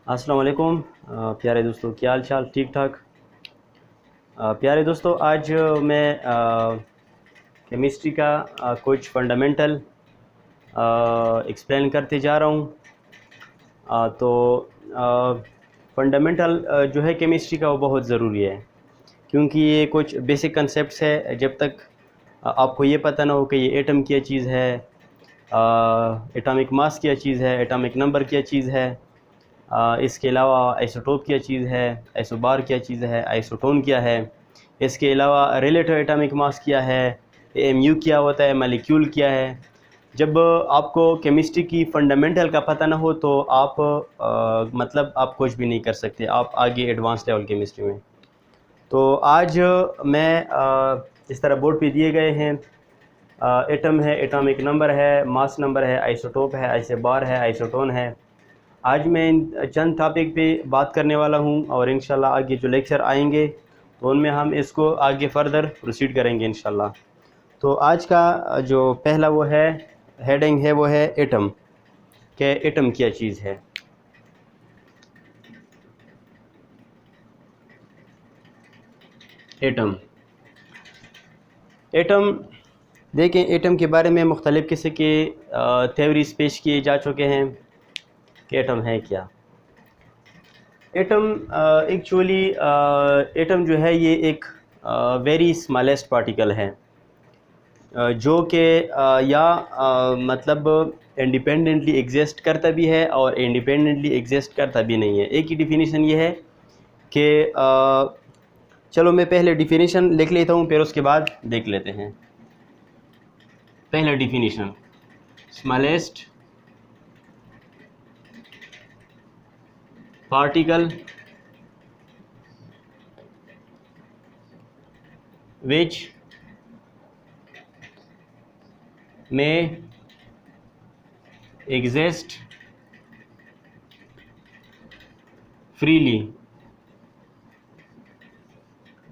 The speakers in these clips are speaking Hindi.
अस्सलाम वालेकुम प्यारे दोस्तों, क्या हाल चाल? ठीक ठाक। प्यारे दोस्तों, आज मैं केमिस्ट्री का कुछ फंडामेंटल एक्सप्लेन करते जा रहा हूँ। तो फंडामेंटल जो है केमिस्ट्री का वो बहुत ज़रूरी है, क्योंकि ये कुछ बेसिक कंसेप्ट्स है। जब तक आपको ये पता ना हो कि ये एटम क्या चीज़ है, एटॉमिक मास क्या चीज़ है, एटॉमिक नंबर क्या चीज़ है, इसके अलावा आइसोटोप क्या चीज़ है, आइसोबार क्या चीज़ है, आइसोटोन क्या है, इसके अलावा रिलेटिव एटॉमिक मास क्या है, एमयू क्या होता है, मालिक्यूल क्या है। जब आपको केमिस्ट्री की फंडामेंटल का पता ना हो तो आप मतलब आप कुछ भी नहीं कर सकते, आप आगे एडवांस लेवल केमिस्ट्री में। तो आज मैं इस तरह बोर्ड पे दिए गए हैं, एटम है, एटॉमिक नंबर है, मास नंबर है, आइसोटोप है, आइसोबार है, आइसोटोन है। आज मैं इन चंद टॉपिक पे बात करने वाला हूँ और इंशाल्लाह आगे जो लेक्चर आएंगे तो उनमें हम इसको आगे फर्दर प्रोसीड करेंगे इंशाल्लाह। तो आज का जो पहला वो है हेडिंग है वो है एटम, कि एटम क्या चीज़ है। एटम एटम देखें, एटम के बारे में मुख्तलिफ़ किस्म के थ्योरीज पेश किए जा चुके हैं कि एटम है क्या। एटम एक्चुअली एटम जो है ये एक वेरी स्मॉलेस्ट पार्टिकल है, जो कि या मतलब इंडिपेंडेंटली एग्जिस्ट करता भी है और इंडिपेंडेंटली एग्जिस्ट करता भी नहीं है। एक ही डिफिनीशन ये है कि चलो मैं पहले डिफिनीशन लिख लेता हूँ, फिर उसके बाद देख लेते हैं। पहला definition, smallest particle which may exist freely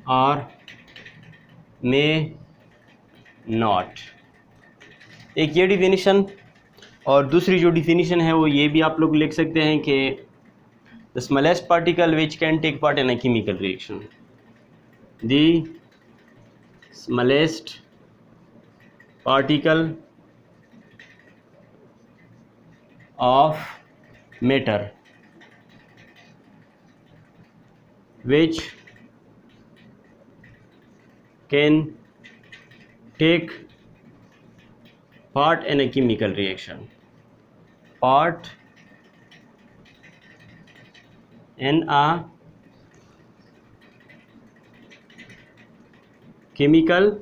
or may not। एक ये डिफिनीशन, और दूसरी जो डिफिनीशन है वो ये भी आप लोग लिख सकते हैं कि the smallest particle which can take part in a chemical reaction, the smallest particle of matter which can take part in a chemical reaction, part in a chemical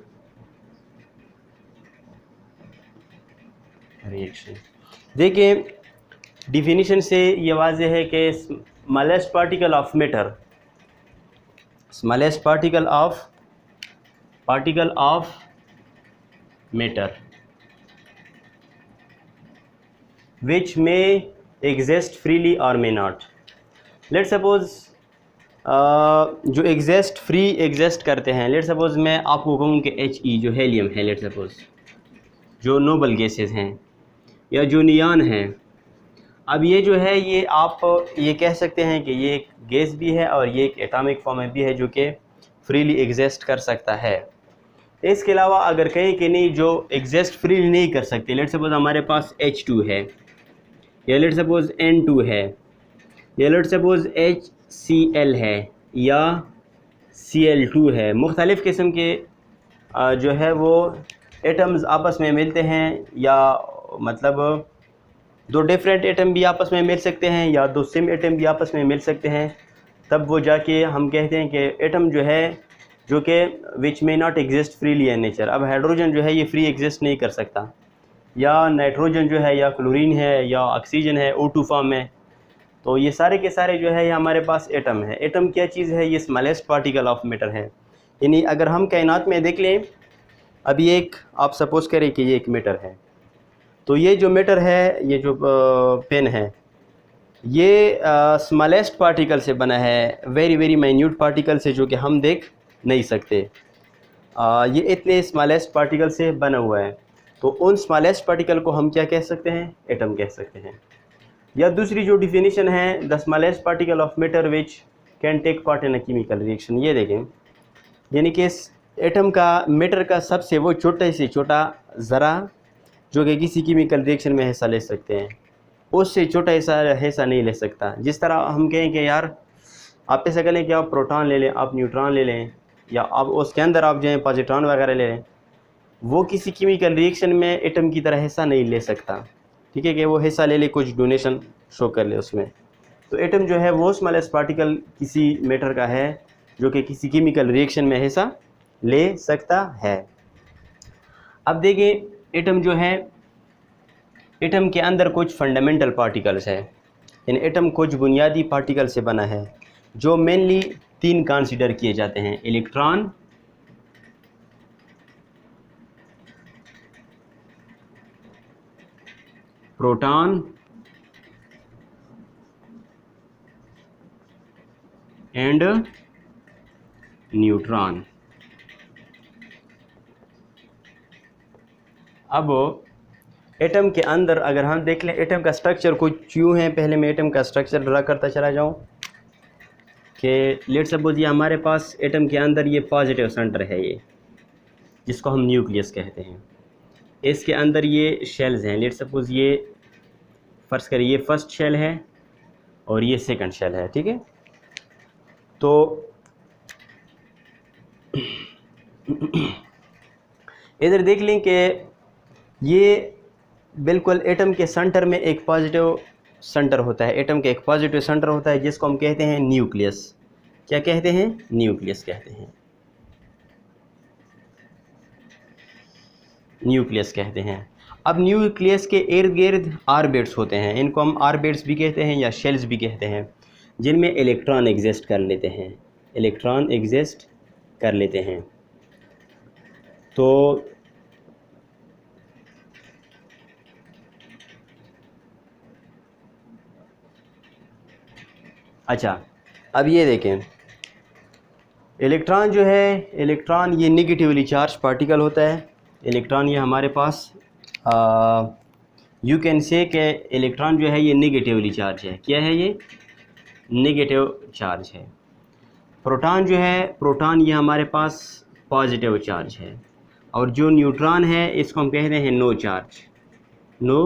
reaction। देखिए, डिफिनीशन से ये वाज़ेह है कि smallest particle of matter, smallest particle of matter which may exist freely और मे नॉट। लेट सपोज जो फ्री एग्जिस्ट करते हैं, लेट सपोज मैं आपको कहूँ कि HE जो हेलियम है, लेट सपोज जो नोबल गैसेस हैं या जो नियान हैं, अब ये जो है ये आप ये कह सकते हैं कि ये एक गैस भी है और ये एक एटॉमिक फॉर्म में भी है जो कि फ्रीली एग्जिस्ट कर सकता है। इसके अलावा अगर कहें कि नहीं, जो एग्जिस्ट फ्रीली नहीं कर सकते, लेट सपोज हमारे पास H2 है, या लेट सपोज N2 है, या लेट सपोज HCl है, या Cl2 है। मुख्तलिफ़ किस्म के जो है वो एटम्स आपस में मिलते हैं, या मतलब दो डिफरेंट एटम भी आपस में मिल सकते हैं या दो सेम एटम भी आपस में मिल सकते हैं। तब वो जाके हम कहते हैं कि एटम जो है जो कि which may not exist freely in nature. अब हाइड्रोजन जो है ये फ्री एग्जिस्ट नहीं कर सकता, या नाइट्रोजन जो है, या क्लोरीन है, या ऑक्सीजन है O2 फॉर्म में। तो ये सारे के सारे जो है ये हमारे पास एटम है। एटम क्या चीज़ है? ये स्मॉलेस्ट पार्टिकल ऑफ मैटर है। यानी अगर हम कायनात में देख लें, अभी एक आप सपोज़ करें कि ये एक मैटर है, तो ये जो मैटर है, ये जो पेन है, ये स्मॉलेस्ट पार्टिकल से बना है, वेरी वेरी माइन्यूट पार्टिकल से, जो कि हम देख नहीं सकते। ये इतने स्मॉलेस्ट पार्टिकल से बना हुआ है। तो उन स्मॉलेस्ट पार्टिकल को हम क्या कह सकते हैं? एटम कह सकते हैं। या दूसरी जो डिफिनीशन है, the smallest particle of matter which can take part in a chemical reaction. ये देखें, यानी कि इस एटम का, मैटर का सबसे वो छोटे से छोटा ज़रा जो कि किसी केमिकल रिएक्शन में हिस्सा ले सकते हैं, उससे छोटा हिस्सा नहीं ले सकता। जिस तरह हम कहें कि यार आप ऐसा करें कि आप प्रोटॉन ले लें, आप न्यूट्रॉन ले लें, या आप उसके अंदर आप जो है पॉजिट्रॉन वगैरह ले लें, वो किसी केमिकल रिएक्शन में एटम की तरह हिस्सा नहीं ले सकता। ठीक है, कि वो हिस्सा ले ले, कुछ डोनेशन शो कर ले उसमें। तो एटम जो है वो स्मॉलेस्ट पार्टिकल किसी मैटर का है जो कि किसी केमिकल रिएक्शन में हिस्सा ले सकता है। अब देखिए, एटम जो है, एटम के अंदर कुछ फंडामेंटल पार्टिकल्स है। इन एटम कुछ बुनियादी पार्टिकल से बना है जो मेनली 3 कंसीडर किए जाते हैं: इलेक्ट्रॉन, प्रोटॉन एंड न्यूट्रॉन। अब एटम के अंदर अगर हम देख लें एटम का स्ट्रक्चर कुछ यूँ है। पहले मैं एटम का स्ट्रक्चर ड्रा करता चला जाऊँ कि लेट सपोज ये हमारे पास एटम के अंदर ये पॉजिटिव सेंटर है, ये जिसको हम न्यूक्लियस कहते हैं। इसके अंदर ये शेल्स हैं। लेट सपोज ये फर्ज करिए ये फर्स्ट शेल है और ये सेकंड शेल है। ठीक है, तो इधर देख लें कि ये बिल्कुल एटम के सेंटर में एक पॉजिटिव सेंटर होता है। एटम का एक पॉजिटिव सेंटर होता है जिसको हम कहते हैं न्यूक्लियस। क्या कहते हैं? न्यूक्लियस कहते हैं, न्यूक्लियस कहते हैं। अब न्यूक्लियस के इर्द गिर्द ऑर्बिट्स होते हैं। इनको हम ऑर्बिट्स भी कहते हैं या शेल्स भी कहते हैं, जिनमें इलेक्ट्रॉन एग्जिस्ट कर लेते हैं। इलेक्ट्रॉन एग्जिस्ट कर लेते हैं। तो अच्छा, अब ये देखें, इलेक्ट्रॉन जो है, इलेक्ट्रॉन ये नेगेटिवली चार्ज पार्टिकल होता है। इलेक्ट्रॉन ये हमारे पास यू कैन से कि इलेक्ट्रॉन जो है ये नेगेटिवली चार्ज है। क्या है ये? नेगेटिव चार्ज है। प्रोटॉन जो है, प्रोटॉन ये हमारे पास पॉजिटिव चार्ज है। और जो न्यूट्रॉन है इसको हम कहते हैं नो चार्ज। नो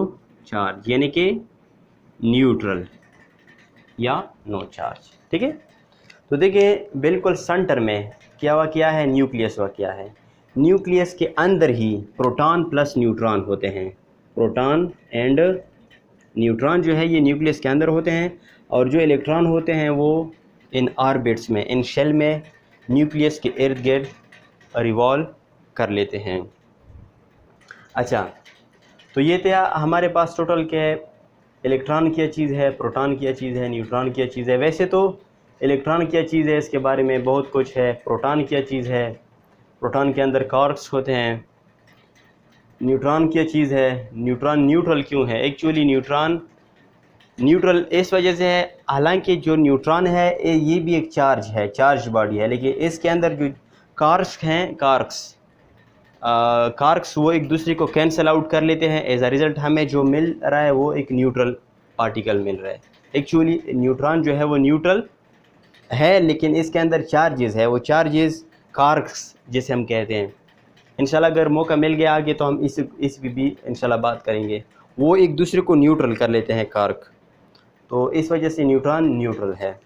चार्ज यानी कि न्यूट्रल या नो चार्ज। ठीक है, तो देखिए बिल्कुल सेंटर में क्या है? न्यूक्लियस क्या है? न्यूक्लियस के अंदर ही प्रोटॉन प्लस न्यूट्रॉन होते हैं। प्रोटॉन एंड न्यूट्रॉन जो है ये न्यूक्लियस के अंदर होते हैं, और जो इलेक्ट्रॉन होते हैं वो इन ऑर्बिट्स में, इन शेल में न्यूक्लियस के इर्द गिर्द रिवॉल्व कर लेते हैं। अच्छा, तो ये था हमारे पास टोटल के इलेक्ट्रॉन क्या चीज़ है, प्रोटॉन क्या चीज़ है, न्यूट्रॉन क्या चीज़ है। वैसे तो इलेक्ट्रॉन क्या चीज़ है इसके बारे में बहुत कुछ है। प्रोटॉन क्या चीज़ है, प्रोटॉन के अंदर क्वार्क्स होते हैं। न्यूट्रॉन क्या चीज़ है, न्यूट्रॉन न्यूट्रल क्यों है? एक्चुअली न्यूट्रॉन न्यूट्रल इस वजह से है, हालांकि जो न्यूट्रॉन है ये भी एक चार्ज है, चार्ज बॉडी है, लेकिन इसके अंदर जो कार्क्स हैं, कार्क्स वो एक दूसरे को कैंसिल आउट कर लेते हैं। एज अ रिज़ल्ट हमें जो मिल रहा है वो एक न्यूट्रल पार्टिकल मिल रहा है। एक्चुअली न्यूट्रॉन जो है वो न्यूट्रल है, लेकिन इसके अंदर चार्जेस है, वो चार्जेस कार्क्स जिसे हम कहते हैं। इंशाल्लाह अगर मौका मिल गया आगे तो हम इस भी इंशाल्लाह बात करेंगे। वो एक दूसरे को न्यूट्रल कर लेते हैं कार्क, तो इस वजह से न्यूट्रॉन न्यूट्रल है।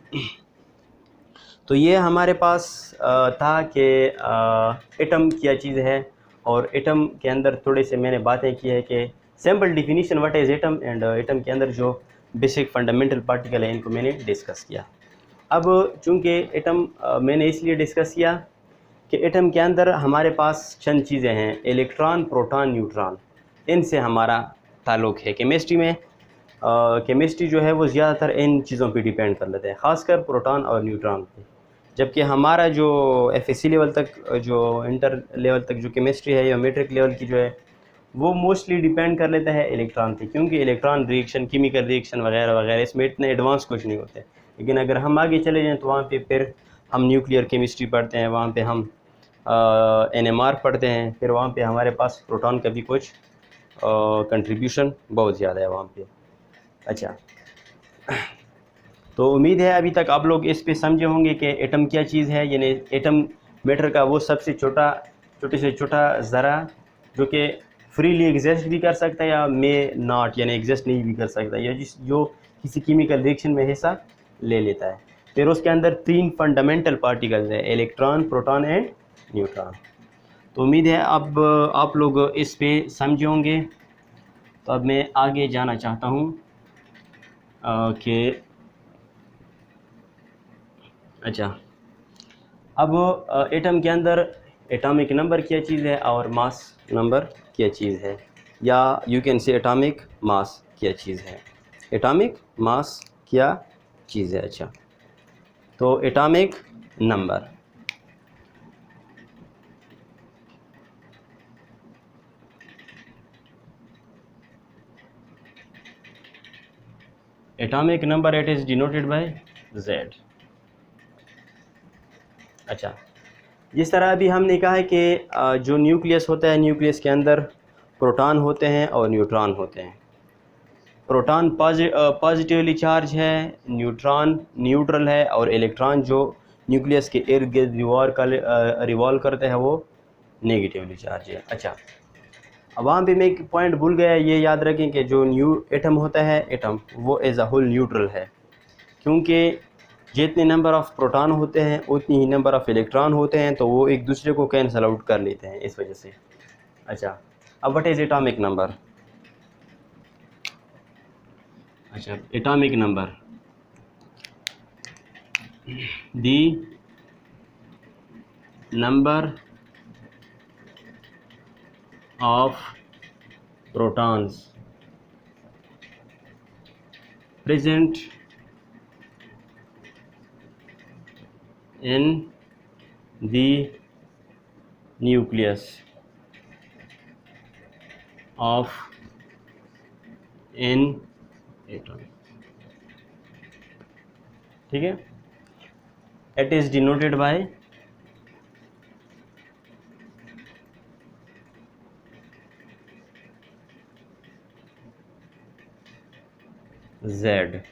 तो ये हमारे पास था कि एटम क्या चीज़ है, और एटम के अंदर थोड़े से मैंने बातें की है कि simple definition what is atom, and atom के अंदर जो बेसिक फंडामेंटल पार्टिकल है इनको मैंने डिस्कस किया। अब चूँकि एटम मैंने इसलिए डिस्कस किया कि एटम के अंदर हमारे पास चंद चीज़ें हैं, इलेक्ट्रॉन, प्रोटॉन, न्यूट्रॉन, इनसे हमारा ताल्लुक़ है। केमिस्ट्री में केमिस्ट्री जो है वो ज़्यादातर इन चीज़ों पे डिपेंड कर लेते हैं, ख़ासकर प्रोटॉन और न्यूट्रॉन पे। जबकि हमारा जो एफएससी लेवल तक, जो इंटर लेवल तक जो केमिस्ट्री है या मैट्रिक लेवल की जो है, वो मोस्टली डिपेंड कर लेता है इलेक्ट्रॉन पे, क्योंकि इलेक्ट्रॉन रिएक्शन, केमिकल रिएक्शन वगैरह वगैरह इसमें इतने एडवांस कुछ नहीं होते। लेकिन अगर हम आगे चले जाएँ तो वहाँ पे फिर हम न्यूक्लियर केमिस्ट्री पढ़ते हैं, वहाँ पे हम NMR पढ़ते हैं, फिर वहाँ पे हमारे पास प्रोटॉन का भी कुछ कंट्रीब्यूशन बहुत ज़्यादा है वहाँ पे। अच्छा, तो उम्मीद है अभी तक आप लोग इस पे समझे होंगे कि एटम क्या चीज़ है, यानी एटम मैटर का वो सबसे छोटे से छोटा ज़रा जो कि फ्रीली एग्जिस्ट भी कर सकता है या मे नॉट यानी एग्जिस्ट नहीं भी कर सकता, या जो किसी केमिकल रिएक्शन में हिस्सा ले लेता है। फिर उसके अंदर 3 फंडामेंटल पार्टिकल्स हैं, इलेक्ट्रॉन, प्रोटॉन एंड न्यूट्रॉन। तो उम्मीद है अब आप लोग इस पे समझे होंगे। तो अब मैं आगे जाना चाहता हूँ कि अच्छा, अब एटम के अंदर एटॉमिक नंबर क्या चीज़ है और मास नंबर क्या चीज़ है, या you can say atomic mass क्या चीज़ है। एटॉमिक मास क्या चीज़ है। अच्छा, तो atomic number, atomic number it is denoted by Z। अच्छा, जिस तरह अभी हमने कहा है कि जो न्यूक्लियस होता है, न्यूक्लियस के अंदर प्रोटॉन होते हैं और न्यूट्रॉन होते हैं। प्रोटॉन पॉजिटिवली चार्ज है, न्यूट्रॉन न्यूट्रल है, और इलेक्ट्रॉन जो न्यूक्लियस के इर्द गिर्द रिवॉल्व करते हैं वो नेगेटिवली चार्ज है। अच्छा, अब वहाँ पे मैं एक पॉइंट भूल गया, ये याद रखें कि जो एटम होता है, एटम वो एज अ होल न्यूट्रल है, क्योंकि जितने नंबर ऑफ़ प्रोटॉन होते हैं उतनी ही नंबर ऑफ़ इलेक्ट्रॉन होते हैं, तो वो एक दूसरे को कैंसल आउट कर लेते हैं इस वजह से। अच्छा, अब व्हाट इज़ एटॉमिक नंबर। अच्छा, atomic number, the number of protons present in the nucleus of an atom, ठीक है, it is denoted by Z।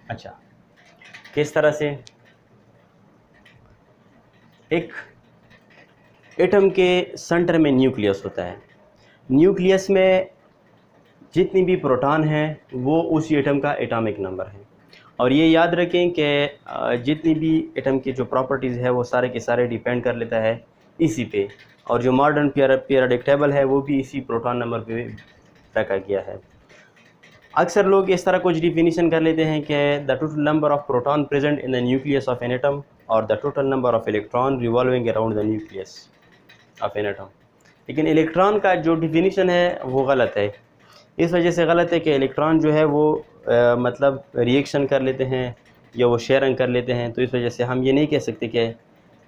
अच्छा, किस तरह से, एक एटम के सेंटर में न्यूक्लियस होता है, न्यूक्लियस में जितनी भी प्रोटॉन हैं वो उसी एटम का एटॉमिक नंबर है। और ये याद रखें कि जितनी भी एटम की जो प्रॉपर्टीज़ है वो सारे के सारे डिपेंड कर लेता है इसी पे, और जो मॉडर्न पीरियोडिक टेबल है वो भी इसी प्रोटॉन नंबर पे रखा गया है। अक्सर लोग इस तरह कुछ डिफिनीशन कर लेते हैं कि the total number of proton present in the nucleus of an atom और the total number of electron revolving around the nucleus of an atom. लेकिन इलेक्ट्रॉन का जो डिफिनीशन है वो गलत है। इस वजह से गलत है कि इलेक्ट्रॉन जो है वो मतलब रिएक्शन कर लेते हैं या वो शेयरिंग कर लेते हैं, तो इस वजह से हम ये नहीं कह सकते कि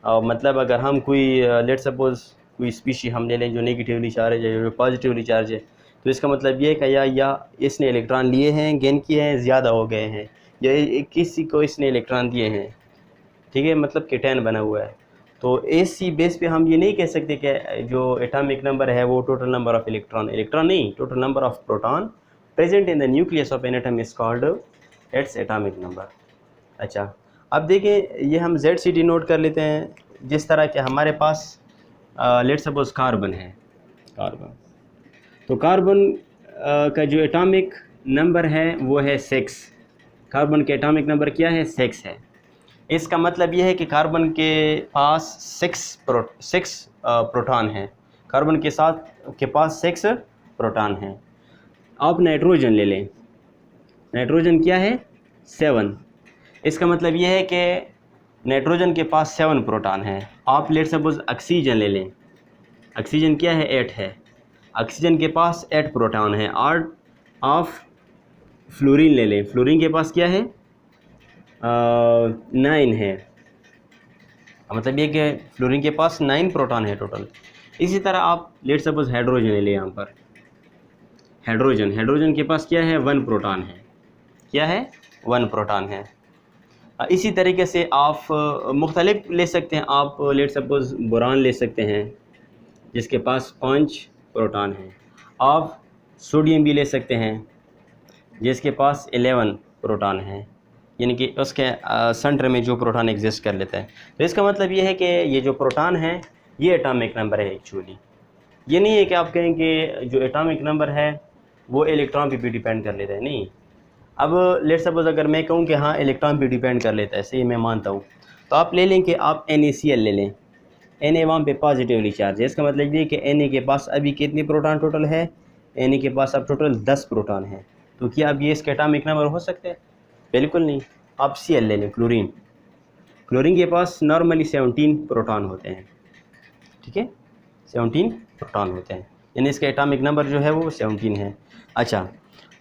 मतलब अगर हम कोई लेट सपोज कोई स्पीशी हम ले लें जो नेगेटिवली चार्ज है, जो पॉजिटिवली चार्ज है, तो इसका मतलब ये है कि या इसने इलेक्ट्रॉन लिए हैं, गेन किए हैं, ज़्यादा हो गए हैं, या किसी को इसने इलेक्ट्रॉन दिए हैं, ठीक है, मतलब कि 10 बना हुआ है। तो इसी बेस पे हम ये नहीं कह सकते कि जो एटॉमिक नंबर है वो टोटल नंबर ऑफ़ इलेक्ट्रॉन नहीं, total number of proton present in the nucleus of an atom is called its atomic number. अच्छा, अब देखें, ये हम Z से डिनोट कर लेते हैं, जिस तरह के हमारे पास लेट सपोज कार्बन है, कार्बन, तो कार्बन का जो एटॉमिक नंबर है वो है 6। कार्बन के एटॉमिक नंबर क्या है, 6 है। इसका मतलब ये है कि कार्बन के पास 6 प्रोटॉन हैं, कार्बन के साथ के पास 6 प्रोटॉन हैं। आप नाइट्रोजन ले लें, नाइट्रोजन क्या है, 7। इसका मतलब ये है कि नाइट्रोजन के पास 7 प्रोटॉन हैं। आप लेट सपोज ऑक्सीजन ले लें, ऑक्सीजन क्या है, 8 है, ऑक्सीजन के पास 8 प्रोटॉन हैं। और आप फ्लोरीन ले लें, फ्लोरीन के पास क्या है, 9 है, मतलब ये कि फ्लोरीन के पास 9 प्रोटॉन है टोटल। इसी तरह आप लेट सपोज हाइड्रोजन ले लें, यहाँ पर हाइड्रोजन के पास क्या है, 1 प्रोटॉन है, क्या है, 1 प्रोटॉन है। इसी तरीके से आप मुख्तलिफ ले सकते हैं। आप लेट सपोज बोरान ले सकते हैं जिसके पास 5 प्रोटॉन हैं। आप सोडियम भी ले सकते हैं, जिसके पास 11 प्रोटॉन हैं, यानी कि उसके सेंटर में जो प्रोटॉन एग्जिस्ट कर लेता है। तो इसका मतलब ये है कि ये जो प्रोटॉन है ये एटॉमिक नंबर है एक्चुअली। ये नहीं है कि आप कहें कि जो एटॉमिक नंबर है वो इलेक्ट्रॉन पे भी डिपेंड कर लेता है, नहीं। अब लेट सपोज अगर मैं कहूँ कि हाँ इलेक्ट्रॉन पे डिपेंड कर लेता है, सही मैं मानता हूँ, तो आप ले लें कि आप NaCl ले लें। Na वहाँ पे पॉजिटिवली चार्ज है, इसका मतलब ये कि Na के पास अभी कितने प्रोटॉन टोटल है, Na के पास अब टोटल 10 प्रोटॉन है। तो क्या अब ये इसके एटॉमिक नंबर हो सकते हैं? बिल्कुल नहीं। आप Cl ले लें, क्लोरीन। क्लोरीन के पास नॉर्मली 17 प्रोटॉन होते हैं, ठीक है, 17 प्रोटॉन होते हैं, यानी इसका एटॉमिक नंबर जो है वो 17 है। अच्छा,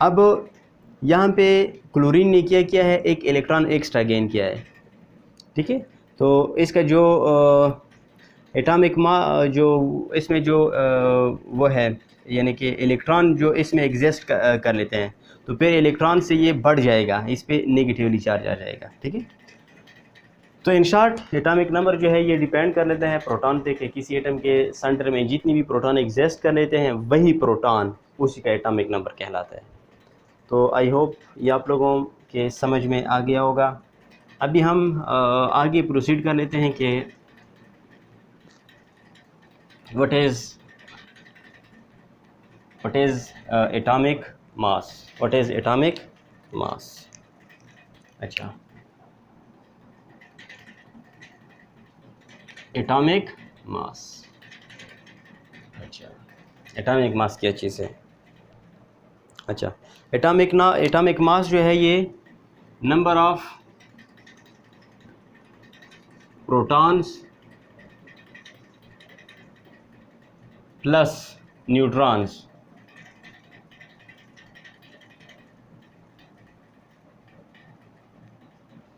अब यहाँ पे क्लोरीन ने क्या किया है, एक इलेक्ट्रॉन एक्स्ट्रा गेन किया है, ठीक है। तो इसका जो एटॉमिक जो इसमें जो वो है, यानी कि इलेक्ट्रॉन जो इसमें एग्जिस्ट कर लेते हैं, तो फिर इलेक्ट्रॉन से ये बढ़ जाएगा, इस पर नेगेटिवली चार्ज आ जाएगा, ठीक है। तो इन शॉर्ट एटॉमिक नंबर जो है ये डिपेंड कर लेता है प्रोटॉन पे कि किसी एटम के सेंटर में जितनी भी प्रोटॉन एग्जिस्ट कर लेते हैं वही प्रोटॉन उसी का एटॉमिक नंबर कहलाता है। तो आई होप ये आप लोगों के समझ में आ गया होगा। अभी हम आगे प्रोसीड कर लेते हैं कि what is atomic mass. What is atomic mass? अच्छा, एटॉमिक मास, अच्छा एटॉमिक मास क्या चीज़ है? अच्छा, एटॉमिक मास जो है ये number of protons plus neutrons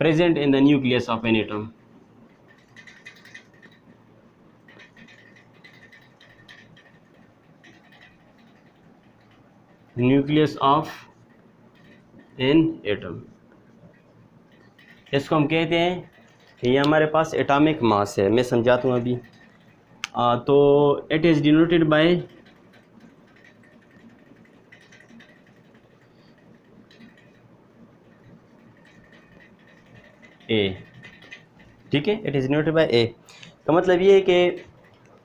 present in the nucleus of an atom. Nucleus of an atom, इसको हम कहते हैं कि ये हमारे पास एटॉमिक मास है। मैं समझाता हूँ अभी। तो इट इज़ डिनोटेड बाय ए, ठीक है, इट इज़ डिनोटेड बाय ए। का मतलब ये है कि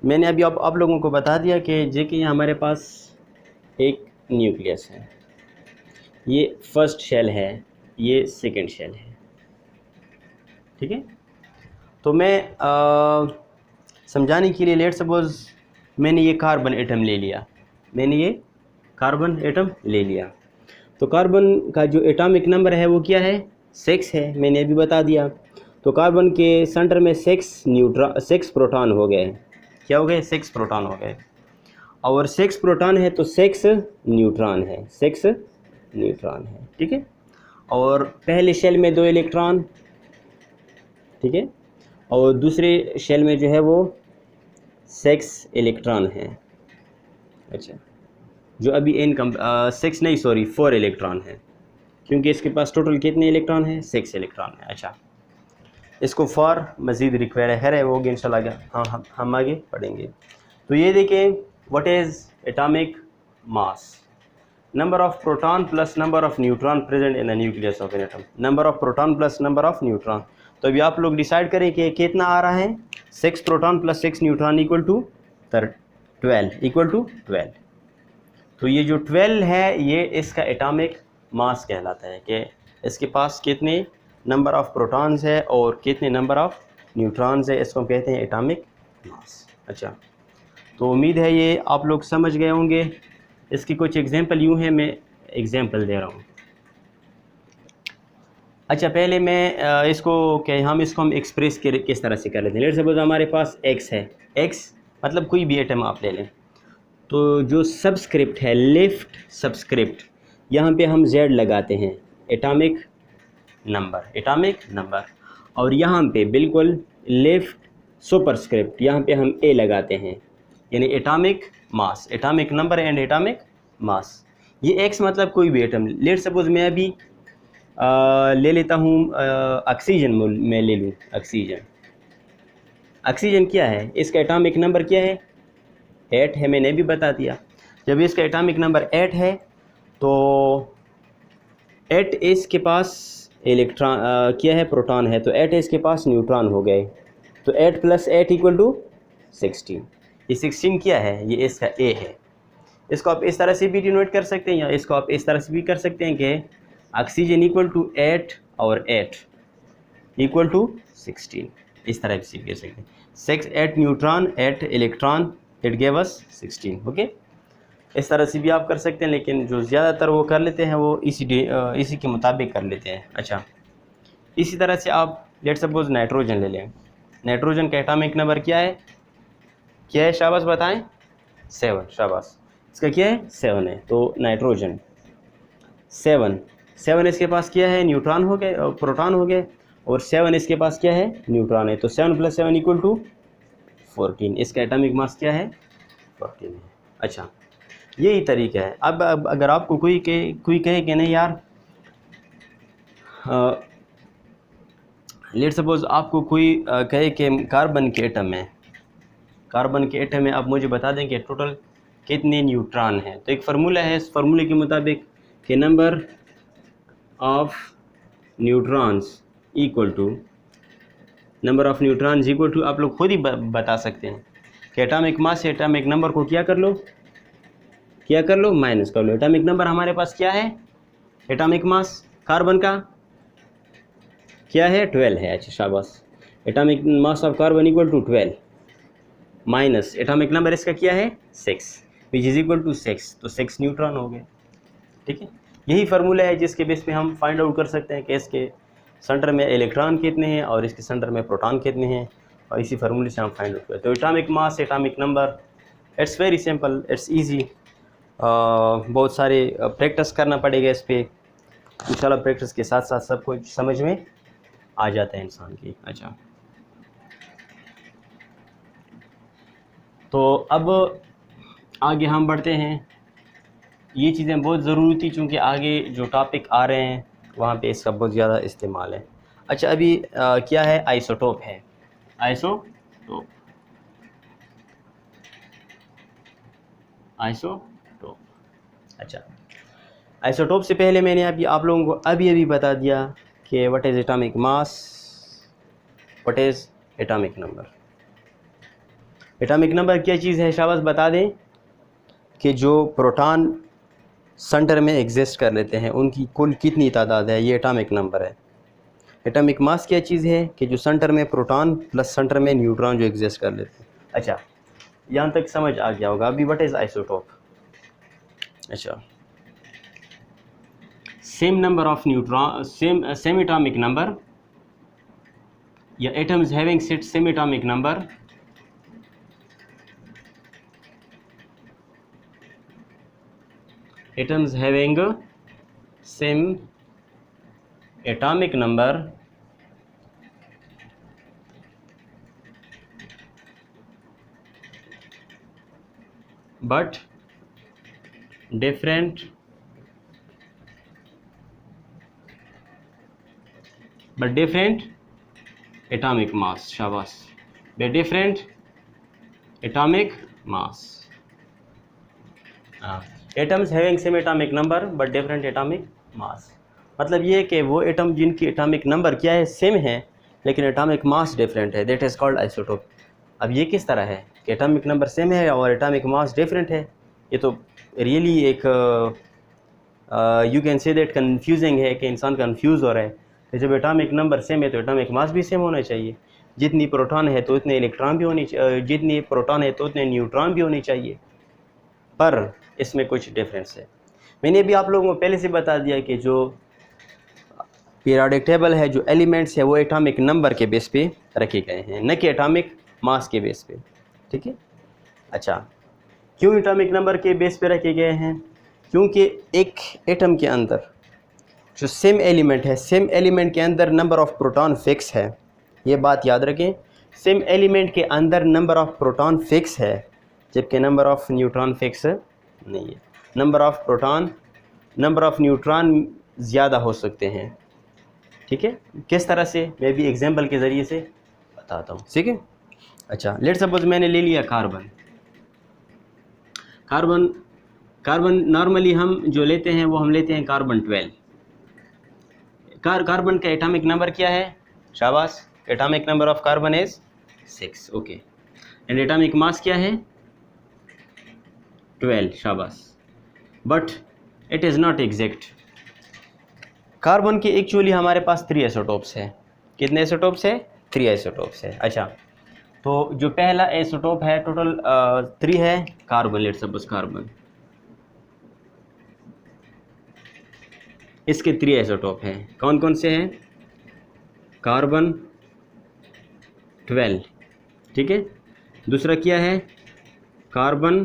मैंने अभी आप लोगों को बता दिया कि जेके हमारे पास एक न्यूक्लियस है, ये फर्स्ट शेल है, ये सेकंड शेल है, ठीक है। तो मैं समझाने के लिए लेट सपोज मैंने ये कार्बन एटम ले लिया, तो कार्बन का जो एटॉमिक नंबर है वो क्या है? 6 है, मैंने अभी बता दिया। तो कार्बन के सेंटर में 6 प्रोटॉन हो गए। क्या हो गए? 6 प्रोटॉन हो गए। और 6 प्रोटॉन है तो 6 न्यूट्रॉन है, ठीक है। और पहले शेल में 2 इलेक्ट्रॉन, ठीक है, और दूसरे शेल में जो है वो 6 इलेक्ट्रॉन है। अच्छा, जो अभी 4 इलेक्ट्रॉन है, क्योंकि इसके पास टोटल कितने इलेक्ट्रॉन हैं? 6 इलेक्ट्रॉन है। अच्छा, इसको फॉर मज़ीद रिक्वायर है वो इंशाल्लाह हाँ हम आगे पढ़ेंगे। तो ये देखें, what is atomic mass? Number of proton plus number of neutron present in the nucleus of an atom. Number of proton plus number of neutron. तो अभी आप लोग डिसाइड करें कि कितना आ रहा है। 6 proton plus 6 neutron equal to 12। तो ये जो 12 है ये इसका एटॉमिक मास कहलाता है कि इसके पास कितने नंबर ऑफ प्रोटॉन्स है और कितने नंबर ऑफ न्यूट्रॉन्स है, इसको कहते हैं एटॉमिक मास। अच्छा, तो उम्मीद है ये आप लोग समझ गए होंगे। इसकी कुछ एग्जांपल यूँ है, मैं एग्जांपल दे रहा हूँ। अच्छा, पहले मैं इसको हम एक्सप्रेस किस तरह से कर लेते हैं। लेट्स सपोज हमारे पास x है, x मतलब कोई भी एटम आप ले लें, तो जो सबस्क्रिप्ट है, लेफ्ट सबस्क्रिप्ट, यहाँ पे हम z लगाते हैं, एटॉमिक नंबर, और यहाँ पे बिल्कुल लेफ्ट सुपरस्क्रिप्ट, यहाँ पे हम a लगाते हैं, यानी atomic mass, atomic number and atomic mass. ये x मतलब कोई भी एटम। लेट सपोज मैं अभी ले लेता हूँ ऑक्सीजन, मैं ले लूँ ऑक्सीजन क्या है? इसका एटॉमिक नंबर क्या है? 8 है, मैंने भी बता दिया। जब इसका एटॉमिक नंबर 8 है तो 8s के पास इलेक्ट्रॉन क्या है, प्रोटॉन है, तो 8s के पास न्यूट्रॉन हो गए, तो 8 + 8 = 16। ये 16 क्या है, ये इसका ए है। इसको आप इस तरह से भी डिनोट कर सकते हैं, या इसको आप इस तरह से भी कर सकते हैं कि ऑक्सीजन = 8 और 8 = 16। इस तरह से भी कर सकते हैं, 8 neutron 8 electron, it give us 16। Okay, इस तरह से भी आप कर सकते हैं, लेकिन जो ज़्यादातर वो कर लेते हैं वो इसी के मुताबिक कर लेते हैं। अच्छा, इसी तरह से आप लेट सपोज नाइट्रोजन ले लें। नाइट्रोजन का एटॉमिक नंबर क्या है शाबाश बताएं? 7। शाबाश, इसका क्या है? 7 है। तो नाइट्रोजन 7 इसके पास क्या है? न्यूट्रॉन हो गए, प्रोटॉन हो गए, और 7 इसके पास क्या है? न्यूट्रॉन है। तो 7 + 7 = 14। इसका एटॉमिक मास क्या है? 14 है। अच्छा, यही तरीका है। अब अगर आपको कोई कहे कि नहीं यार, लेट सपोज आपको कोई कहे कि कार्बन के एटम में आप मुझे बता दें कि टोटल कितने न्यूट्रॉन हैं, तो एक फार्मूला है, इस फार्मूले के मुताबिक कि number of neutrons equal to आप लोग खुद ही बता सकते हैं कि एटॉमिक मास से एटॉमिक नंबर को क्या कर लो, माइनस कर लो। एटॉमिक नंबर हमारे पास क्या है? एटॉमिक मास कार्बन का क्या है? 12 है। अच्छा शाबाश, atomic mass of carbon = 12 minus atomic number इसका क्या है? 6, विच इज़ इक्वल टू 6, तो 6 न्यूट्रॉन हो गए। ठीक है, यही फार्मूला है जिसके बेस पे हम फाइंड आउट कर सकते हैं कि इसके सेंटर में इलेक्ट्रॉन कितने हैं और इसके सेंटर में प्रोटॉन कितने हैं, और इसी फार्मूले से हम फाइंड आउट करते हैं। तो atomic mass, atomic number, it's very simple, it's easy. बहुत सारे प्रैक्टिस करना पड़ेगा इस पर, इंशाल्लाह प्रैक्टिस के साथ साथ सब कुछ समझ में आ जाता है इंसान की। अच्छा, तो अब आगे हम बढ़ते हैं। ये चीज़ें बहुत ज़रूरी थी, चूँकि आगे जो टॉपिक आ रहे हैं वहाँ पे इसका बहुत ज़्यादा इस्तेमाल है। अच्छा, अभी क्या है? आइसोटोप है। आइसोटोप अच्छा, आइसोटोप से पहले मैंने अभी आप लोगों को अभी बता दिया कि what is atomic mass, what is atomic number. Atomic number क्या चीज़ है शाबाश बता दें? कि जो प्रोटॉन सेंटर में एग्जिस्ट कर लेते हैं उनकी कुल कितनी तादाद है, ये एटॉमिक नंबर है। एटॉमिक मास क्या चीज़ है? कि जो सेंटर में प्रोटॉन प्लस सेंटर में न्यूट्रॉन जो एग्जिस्ट कर लेते हैं। अच्छा, यहाँ तक समझ आ गया होगा। अभी व्हाट इज़ आइसोटोप? अच्छा, same number of neutron, same atomic number, या atoms having same atomic number atoms having same atomic number but different atomic mass। शाबाश, different atomic mass। Atoms having same atomic number but different atomic mass, मतलब ये है कि वो एटम जिनकी एटॉमिक नंबर क्या है? सेम है, लेकिन एटॉमिक मास डिफरेंट है, दैट इज़ कॉल्ड आइसोटोप। अब ये किस तरह है कि एटॉमिक नंबर सेम है और एटॉमिक मास डिफरेंट है? ये तो रियली एक you can say that confusing है कि इंसान कन्फ्यूज़ हो रहा है कि जब एटॉमिक नंबर सेम है तो एटॉमिक मास भी सेम होना चाहिए। जितनी प्रोटॉन है तो उतने इलेक्ट्रॉन भी होनी चाहिए, जितनी प्रोटॉन है तो उतने न्यूट्रॉन भी होनी चाहिए, पर इसमें कुछ डिफरेंस है। मैंने भी आप लोगों को पहले से बता दिया कि जो पीरियोडिक टेबल है, जो एलिमेंट्स है, वो एटॉमिक नंबर के बेस पे रखे गए हैं, न कि एटॉमिक मास के बेस पे। ठीक है, अच्छा, क्यों एटॉमिक नंबर के बेस पे रखे गए हैं? क्योंकि एक एटम के अंदर जो सेम एलिमेंट है, सेम एलिमेंट के अंदर नंबर ऑफ प्रोटॉन फिक्स है। ये बात याद रखें, सेम एलिमेंट के अंदर नंबर ऑफ प्रोटॉन फिक्स है, जबकि नंबर ऑफ न्यूट्रॉन फिक्स नहीं है। Number of proton, number of neutron ज़्यादा हो सकते हैं। ठीक है, किस तरह से? मैं भी एग्जांपल के ज़रिए से बताता हूँ। ठीक है, अच्छा, लेट सपोज मैंने ले लिया कार्बन नॉर्मली हम जो लेते हैं वो हम लेते हैं कार्बन 12। कार्बन का एटॉमिक नंबर क्या है? शाबाश, atomic number of carbon is 6. Okay, and atomic mass क्या है? 12. शाबाश, but it is not exact. Carbon के एक्चुअली हमारे पास 3 आइसोटोप्स है. कितने आइसोटोप्स है? 3 आइसोटोप्स है. अच्छा, तो जो पहला आइसोटोप है टोटल 3 है, कार्बन. लेट्स सपोज कार्बन, इसके 3 आइसोटोप हैं. कौन कौन से हैं? कार्बन 12, ठीक है. दूसरा क्या है? कार्बन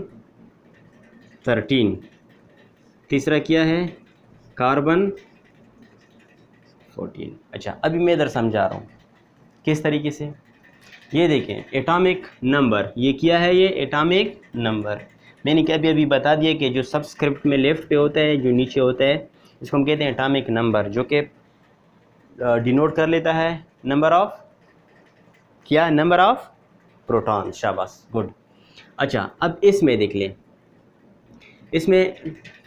13. तीसरा क्या है? कार्बन 14. अच्छा, अभी मैं इधर समझा रहा हूँ किस तरीके से. ये देखें, एटॉमिक नंबर, ये क्या है? ये एटॉमिक नंबर. मैंने क्या अभी बता दिया कि जो सबस्क्रिप्ट में लेफ्ट पे होता है, जो नीचे होता है, इसको हम कहते हैं एटॉमिक नंबर, जो कि डिनोट कर लेता है नंबर ऑफ क्या? Number of proton. शाबाश, गुड. अच्छा, अब इसमें देख लें, इसमें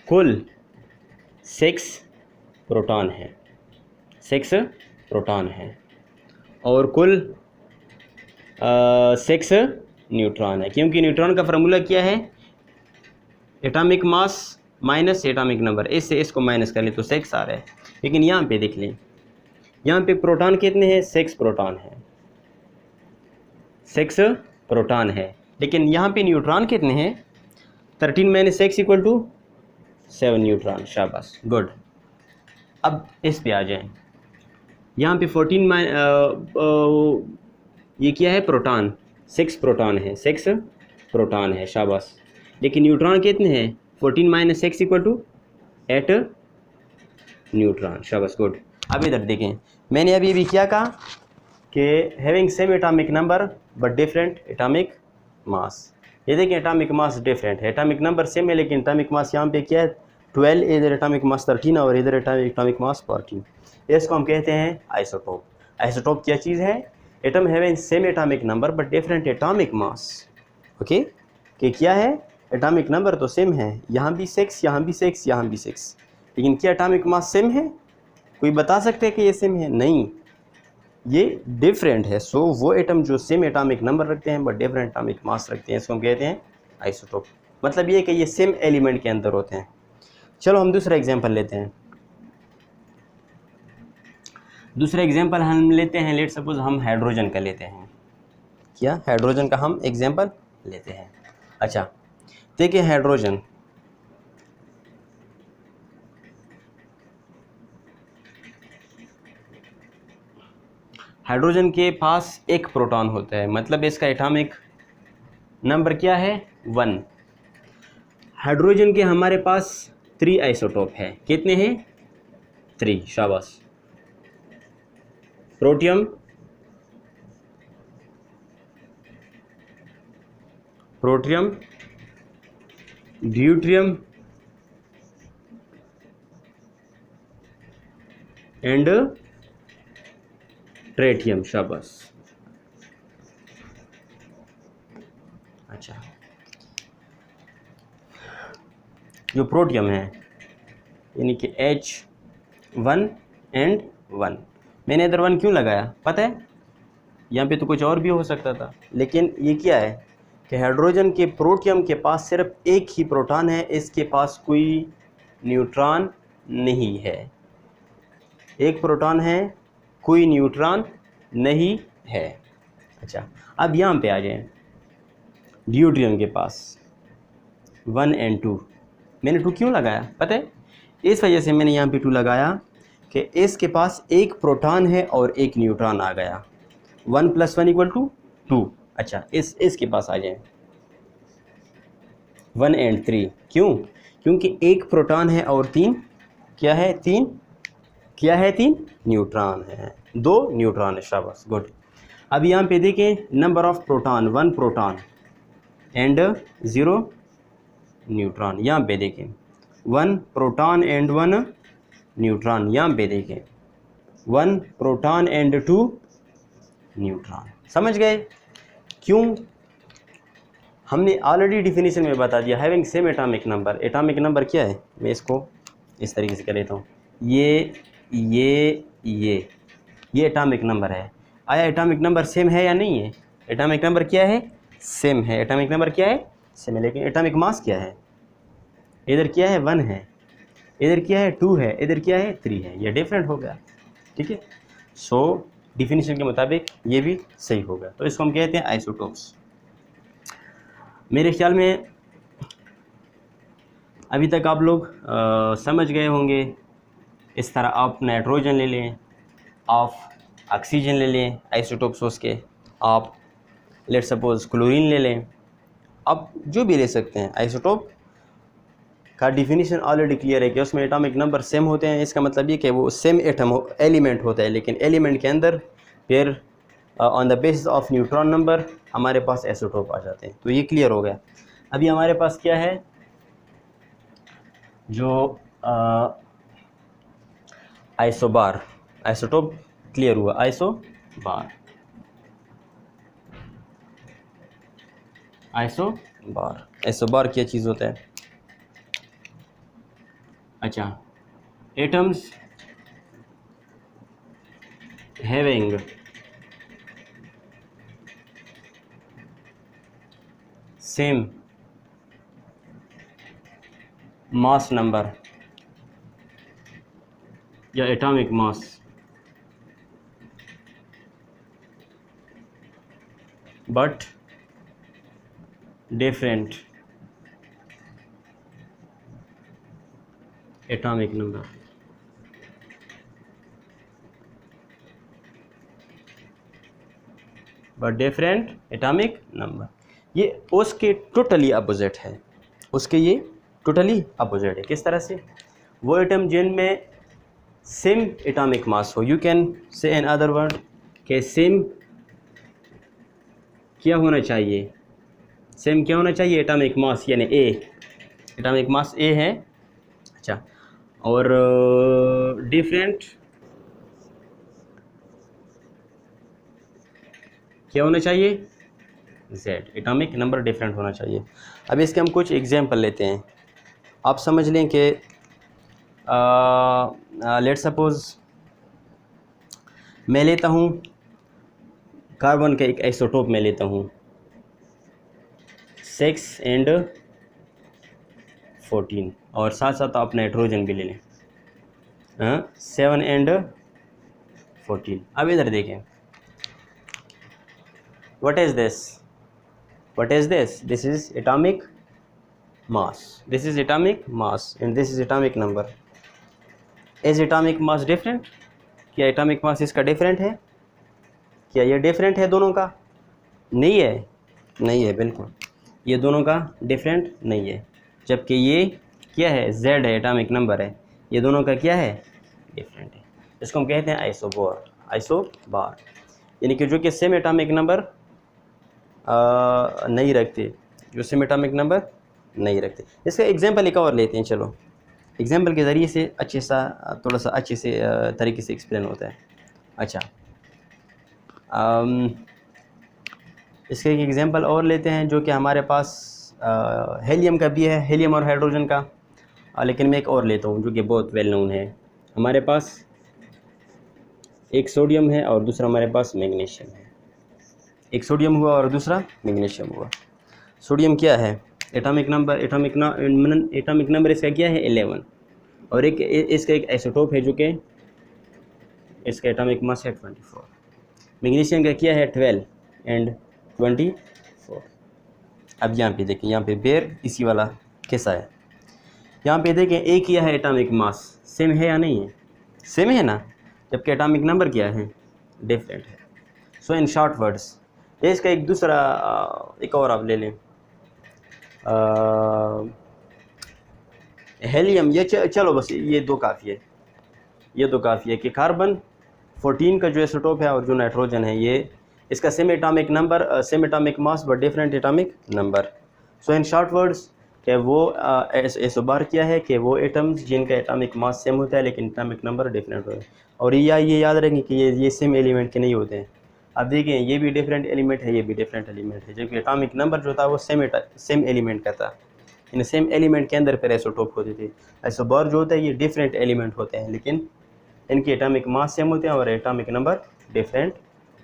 कुल 6 प्रोटॉन है, 6 प्रोटॉन है, और कुल 6 न्यूट्रॉन है. क्योंकि न्यूट्रॉन का फार्मूला क्या है? Atomic mass minus atomic number. इससे इसको माइनस कर लें तो 6 आ रहा है. लेकिन यहाँ पे देख लें, यहाँ पे प्रोटॉन कितने हैं? 6 प्रोटॉन है, 6 प्रोटॉन है. लेकिन यहाँ पे न्यूट्रॉन कितने हैं? 13 माइनस 6 इक्वल टू 7 न्यूट्रॉन. शाबाश, गुड. अब इस पे आ जाएं. यहाँ पे 14 ये क्या है? प्रोटॉन. 6 प्रोटॉन है, 6 प्रोटॉन है. शाबाश. लेकिन न्यूट्रॉन कितने हैं? 14 माइनस 6 इक्वल टू 8 न्यूट्रॉन. शाबाश, गुड. अब इधर देखें, मैंने अभी क्या कहा कि having same atomic number but different atomic mass. ये देखें, एटॉमिक मास डिफरेंट है, एटॉमिक नंबर सेम है, लेकिन एटॉमिक मास यहाँ पे क्या है? 12. इधर एटॉमिक मास 13 और इधर एटॉमिक मास 14. इसको हम कहते हैं आइसोटोप. आइसोटोप क्या चीज़ है? Atom having same atomic number but different atomic mass. Okay, कि क्या है? एटॉमिक नंबर तो सेम है, यहाँ भी 6, यहाँ भी 6, यहाँ भी 6, लेकिन क्या एटॉमिक मास सेम है? कोई बता सकते हैं कि ये सेम है? नहीं, ये डिफरेंट है. सो वो एटम जो सेम एटॉमिक नंबर रखते हैं बट डिफरेंट एटॉमिक मास रखते हैं, इसको हम कहते हैं आइसोटोप. मतलब ये कि ये सेम एलिमेंट के अंदर होते हैं. चलो हम दूसरा एग्जांपल लेते हैं. दूसरा एग्जांपल हम लेते हैं, लेट सपोज हम हाइड्रोजन का लेते हैं. क्या? हाइड्रोजन का हम एग्जांपल लेते हैं. अच्छा, देखिए हाइड्रोजन, हाइड्रोजन के पास एक प्रोटॉन होता है, मतलब इसका एटॉमिक नंबर क्या है? 1. हाइड्रोजन के हमारे पास 3 आइसोटोप है. कितने हैं? 3. शाबाश. Protium, protium, deuterium and tritium. शाबाश. अच्छा, जो प्रोटियम है यानी कि H1 एंड 1, मैंने इधर 1 क्यों लगाया पता है? यहाँ पे तो कुछ और भी हो सकता था, लेकिन ये क्या है कि हाइड्रोजन के प्रोटियम के पास सिर्फ एक ही प्रोटॉन है, इसके पास कोई न्यूट्रॉन नहीं है. एक प्रोटॉन है, कोई न्यूट्रॉन नहीं है. अच्छा, अब यहाँ पे आ जाएं. ड्यूट्रियम के पास 1 एंड 2, मैंने 2 क्यों लगाया पता है? इस वजह से मैंने यहाँ पे 2 लगाया कि इसके पास एक प्रोटॉन है और एक न्यूट्रॉन आ गया. 1 + 1 = 2. अच्छा, इसके पास आ जाएं 1 एंड 3. क्यों? क्योंकि एक प्रोटॉन है और 3 क्या है? 3 क्या है? 3 न्यूट्रॉन है, 2 न्यूट्रॉन है. शाबाश, गुड. अब यहाँ पे देखें, number of proton 1 proton and 0 neutron. यहाँ पे देखें 1 प्रोटॉन एंड 1 न्यूट्रॉन. यहाँ पे देखें 1 प्रोटॉन एंड 2 न्यूट्रॉन. समझ गए क्यों? हमने ऑलरेडी डिफिनीशन में बता दिया, having same atomic number. Atomic number क्या है? मैं इसको इस तरीके से कर लेता हूँ. ये ये एटॉमिक नंबर है। आया एटॉमिक नंबर सेम है या नहीं है? एटॉमिक नंबर क्या है? सेम है। एटॉमिक नंबर क्या है? सेम है। लेकिन एटॉमिक मास क्या है? इधर क्या है? 1 है, इधर क्या है? 2 है, इधर क्या है? 3 है। ये डिफरेंट हो गया, ठीक है। सो डिफिनीशन के मुताबिक ये भी सही होगा। तो इसको हम कहते हैं आइसोटोप्स। मेरे ख्याल में अभी तक आप लोग समझ गए होंगे। इस तरह आप नाइट्रोजन ले लें, आप ऑक्सीजन ले लें आइसोटोप्स उसके, आप लेट सपोज क्लोरीन ले लें, आप जो भी ले सकते हैं। आइसोटोप का डिफिनीशन ऑलरेडी क्लियर है कि उसमें एटॉमिक नंबर सेम होते हैं। इसका मतलब ये कि वो सेम एलिमेंट होता है, लेकिन एलिमेंट के अंदर फिर on the basis of neutron number हमारे पास आइसोटोप आ जाते हैं। तो ये क्लियर हो गया। अभी हमारे पास क्या है? जो आइसोबार, आइसोटोप क्लियर हुआ। आइसोबार, आइसोबार, आइसोबार क्या चीज़ होता है? अच्छा, atoms having same mass number या atomic mass but different atomic number. But different atomic number, ये उसके टोटली अपोजिट है। उसके ये टोटली अपोजिट है। किस तरह से? वो एटम जिनमें सेम एटॉमिक मास हो, you can say in other word के सेम क्या होना चाहिए? सेम क्या होना चाहिए? एटॉमिक मास, यानी ए, एटॉमिक मास ए है। अच्छा, और डिफरेंट क्या होना चाहिए? जेड, एटॉमिक नंबर डिफरेंट होना चाहिए। अब इसके हम कुछ एग्जांपल लेते हैं। आप समझ लें कि लेट सपोज मैं लेता हूँ कार्बन का एक आइसोटोप मैं लेता हूँ 6 and 14, और साथ साथ आप नाइट्रोजन भी ले लें 7 and 14। अब इधर देखें, what is this? What is this? This is atomic mass, this is atomic mass and this is atomic number. Is atomic mass different? क्या एटॉमिक मास इसका डिफरेंट है? क्या ये डिफरेंट है दोनों का? नहीं है, नहीं है, बिल्कुल ये दोनों का डिफरेंट नहीं है। जबकि ये क्या है? जेड है, एटॉमिक नंबर है। ये दोनों का क्या है? डिफरेंट है। इसको हम कहते हैं आइसोबार, आइसोबार, यानी कि जो कि सेम एटॉमिक नंबर नहीं रखते, जो सेम एटॉमिक नंबर नहीं रखते। इसका एग्जांपल एक और लेते हैं। चलो, एग्जांपल के ज़रिए से अच्छे सा थोड़ा सा अच्छे से तरीके से एक्सप्लेन होता है। अच्छा, इसका एक एग्जांपल और लेते हैं जो कि हमारे पास हेलियम का भी है, हेलियम और हाइड्रोजन का। लेकिन मैं एक और लेता हूँ जो कि बहुत वेल नोन है। हमारे पास एक सोडियम है और दूसरा हमारे पास मैग्नीशियम है। एक सोडियम हुआ और दूसरा मैग्नीशियम हुआ। सोडियम क्या है? एटॉमिक नंबर, एटॉमिक नंबर इसका क्या है? 11, और एक इसका एक आइसोटोप है जो कि इसका एटॉमिक मास है 24। मैग्नीशियम का क्या है? 12 and 24। अब यहाँ पे देखें, यहाँ पे बेर इसी वाला कैसा है? यहाँ पे देखें, एक क्या है एटॉमिक मास, सेम है या नहीं है? सेम है ना, जबकि एटॉमिक नंबर क्या है? डिफरेंट है। सो इन शॉर्ट वर्ड्स, इसका एक दूसरा एक और आप ले लें, हेलियम। ये चलो बस ये दो काफ़ी है, ये दो काफ़ी है कि कार्बन 14 का जो आइसोटोप है और जो नाइट्रोजन है, ये इसका same atomic number, same atomic mass but different atomic number. So in short words कि वो आइसोबार क्या है कि वो एटम्स जिनका एटॉमिक मास सेम होता है लेकिन एटॉमिक नंबर डिफरेंट होता है। और ये याद रखें कि ये सेम एलिमेंट के नहीं होते हैं। अब देखें, ये भी डिफरेंट एलिमेंट है, ये भी डिफरेंट एलिमेंट है, जबकि एटॉमिक नंबर जो था वो सेम एलिमेंट का था। इन सेम एलिमेंट के अंदर फिर आइसोटोप होते थे। आइसोबार जो होता है ये डिफरेंट एलिमेंट होते हैं लेकिन इनके एटॉमिक मास सेम होते हैं और एटॉमिक नंबर डिफरेंट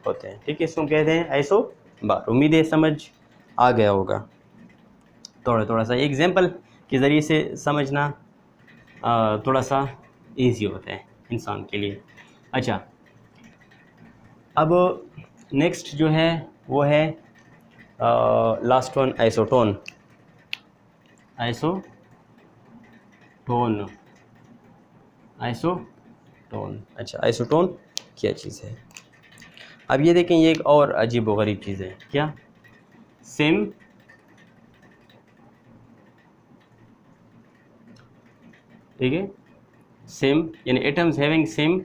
होते हैं। ठीक है, इसको कहते हैं आइसोबार। उम्मीद है समझ आ गया होगा। थोड़ा सा एग्जाम्पल के ज़रिए से समझना थोड़ा सा इजी होता है इंसान के लिए। अच्छा, अब नेक्स्ट जो है वो है लास्ट वन, आइसोटोन। आइसोटोन। अच्छा, आइसोटोन क्या चीज़ है? अब ये देखें, ये एक और अजीब व गरीब चीज़ है। क्या? सेम ठीक है, सेम यानी एटम्स हैविंग सेम,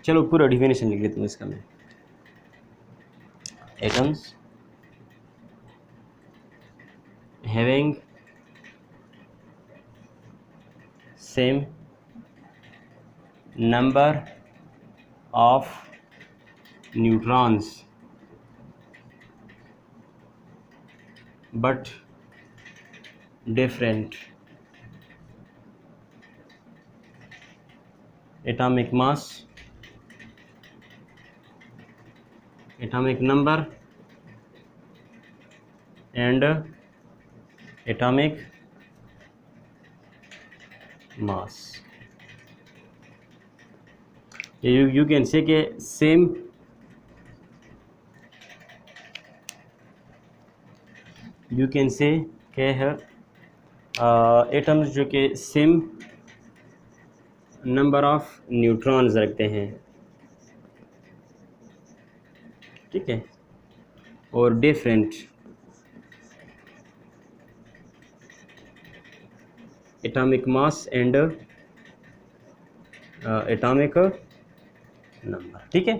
चलो पूरा डिफिनेशन लिख लेता हूँ इसका मैं। Atoms having same number of neutrons but different atomic mass, atomic number and atomic mass. You can say कि same यू कैन से क्या है एटम्स जो कि सेम नंबर ऑफ न्यूट्रॉन्स रखते हैं, ठीक है, और different atomic mass and atomic number. ठीक है,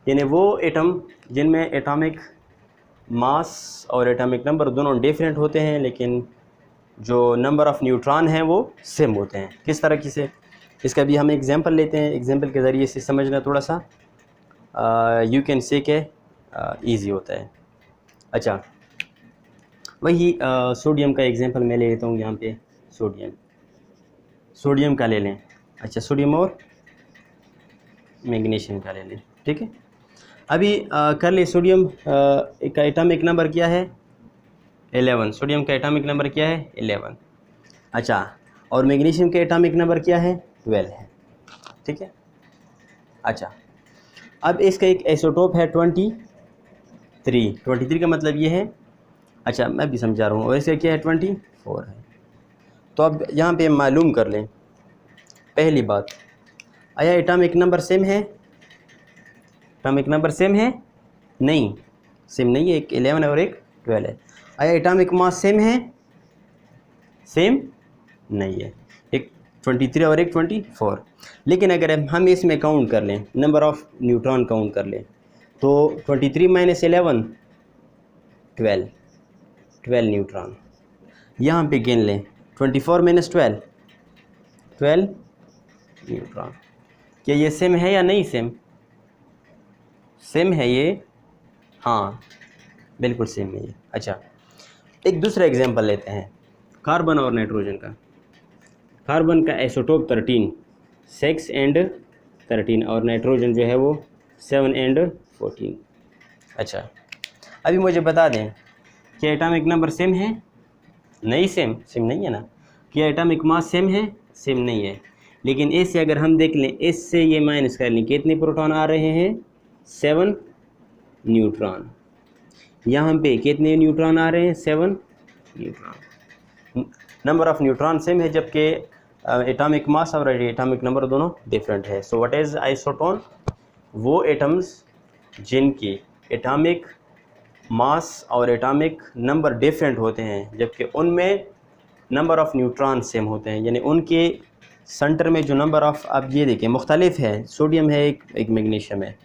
यानी वो एटम जिनमें एटॉमिक मास और एटॉमिक नंबर दोनों डिफरेंट होते हैं, लेकिन जो नंबर ऑफ़ न्यूट्रॉन हैं वो सेम होते हैं। किस तरह की से, इसका भी हम एग्जांपल लेते हैं। एग्जांपल के ज़रिए से समझना थोड़ा सा यू कैन से के ईजी होता है। अच्छा, वही सोडियम का एग्जांपल मैं ले लेता हूँ यहाँ पे। सोडियम का ले लें। अच्छा, सोडियम और मैग्नीशियम का ले लें। ठीक है, अभी कर ले। सोडियम का एटॉमिक नंबर क्या है? 11। सोडियम का एटॉमिक नंबर क्या है? 11। अच्छा, और मैग्नीशियम का एटॉमिक नंबर क्या है? 12 है। ठीक है, अच्छा, अब इसका एक आइसोटोप है 23। 23 का मतलब ये है, अच्छा मैं भी समझा रहा हूँ, और इसका क्या है? 24 है। तो अब यहाँ पे मालूम कर लें पहली बात, आया एटॉमिक नंबर सेम है? एटॉमिक नंबर सेम है? नहीं, सेम नहीं है। एक 11 है और एक 12 है। आया एटॉमिक मास सेम है? सेम नहीं है। एक 23 और एक 24। लेकिन अगर हम इसमें काउंट कर लें, नंबर ऑफ न्यूट्रॉन काउंट कर लें, तो 23 माइनस 11 12 न्यूट्रॉन। यहाँ पे गिन लें 24 माइनस 12 न्यूट्रॉन। क्या ये सेम है या नहीं सेम? सेम है ये, हाँ बिल्कुल सेम है ये। अच्छा, एक दूसरा एग्जांपल लेते हैं, कार्बन और नाइट्रोजन का। कार्बन का आइसोटोप 13, 6 एंड 13, और नाइट्रोजन जो है वो 7 एंड 14। अच्छा, अभी मुझे बता दें क्या एटॉमिक नंबर सेम है? नहीं, सेम नहीं है ना। क्या एटॉमिक मास सेम है? सेम नहीं है। लेकिन इससे अगर हम देख लें, इससे ये माइनस कर लें, कितने प्रोटॉन आ रहे हैं? 7 न्यूट्रॉन। यहाँ पे कितने न्यूट्रॉन आ रहे हैं? 7 neutron. Number of neutron same है, जबकि एटॉमिक मास और एटॉमिक नंबर दोनों डिफरेंट है। So what is isotone? वो एटम्स जिनकी एटॉमिक मास और एटॉमिक नंबर डिफरेंट होते हैं, जबकि उनमें नंबर ऑफ़ न्यूट्रॉन सेम होते हैं। यानी उनके सेंटर में जो नंबर ऑफ़, आप ये देखें मुख्तलिफ है, सोडियम है एक मैग्नीशियम है,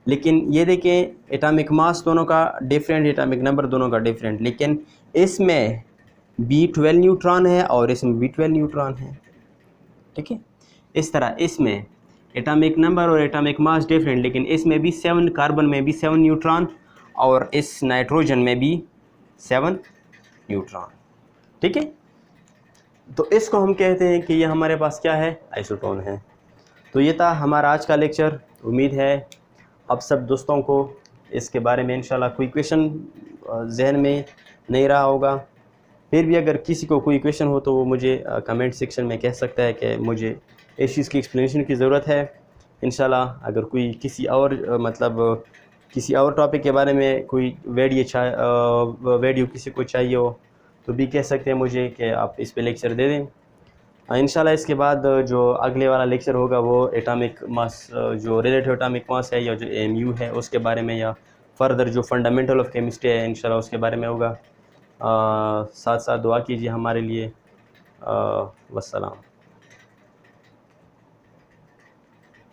लेकिन ये देखें एटॉमिक मास दोनों का डिफरेंट, एटॉमिक नंबर दोनों का डिफरेंट, लेकिन इसमें B12 न्यूट्रॉन है और इसमें B12 न्यूट्रॉन है। ठीक है, इस तरह इसमें एटॉमिक नंबर और एटॉमिक मास डिफरेंट, लेकिन इसमें भी 7, कार्बन में भी 7 न्यूट्रॉन और इस नाइट्रोजन में भी 7 न्यूट्रॉन। ठीक है, तो इसको हम कहते हैं कि ये हमारे पास क्या है, आइसोटोन है। तो ये था हमारा आज का लेक्चर। उम्मीद है अब सब दोस्तों को इसके बारे में इंशाल्लाह कोई क्वेश्चन जहन में नहीं रहा होगा। फिर भी अगर किसी को कोई क्वेश्चन हो तो वो मुझे कमेंट सेक्शन में कह सकता है कि मुझे इस चीज़ की एक्सप्लेनेशन की ज़रूरत है। इंशाल्लाह अगर कोई किसी और मतलब किसी और टॉपिक के बारे में कोई वीडियो किसी को चाहिए हो तो भी कह सकते हैं मुझे कि आप इस पे लेक्चर दे दें। इंशाल्लाह इसके बाद जो अगले वाला लेक्चर होगा वो एटॉमिक मास, जो रिलेटिव एटॉमिक मास है या जो एमयू है उसके बारे में, या फर्दर जो फंडामेंटल ऑफ केमिस्ट्री है इंशाल्लाह उसके बारे में होगा। साथ साथ दुआ कीजिए हमारे लिए। वस्सलाम।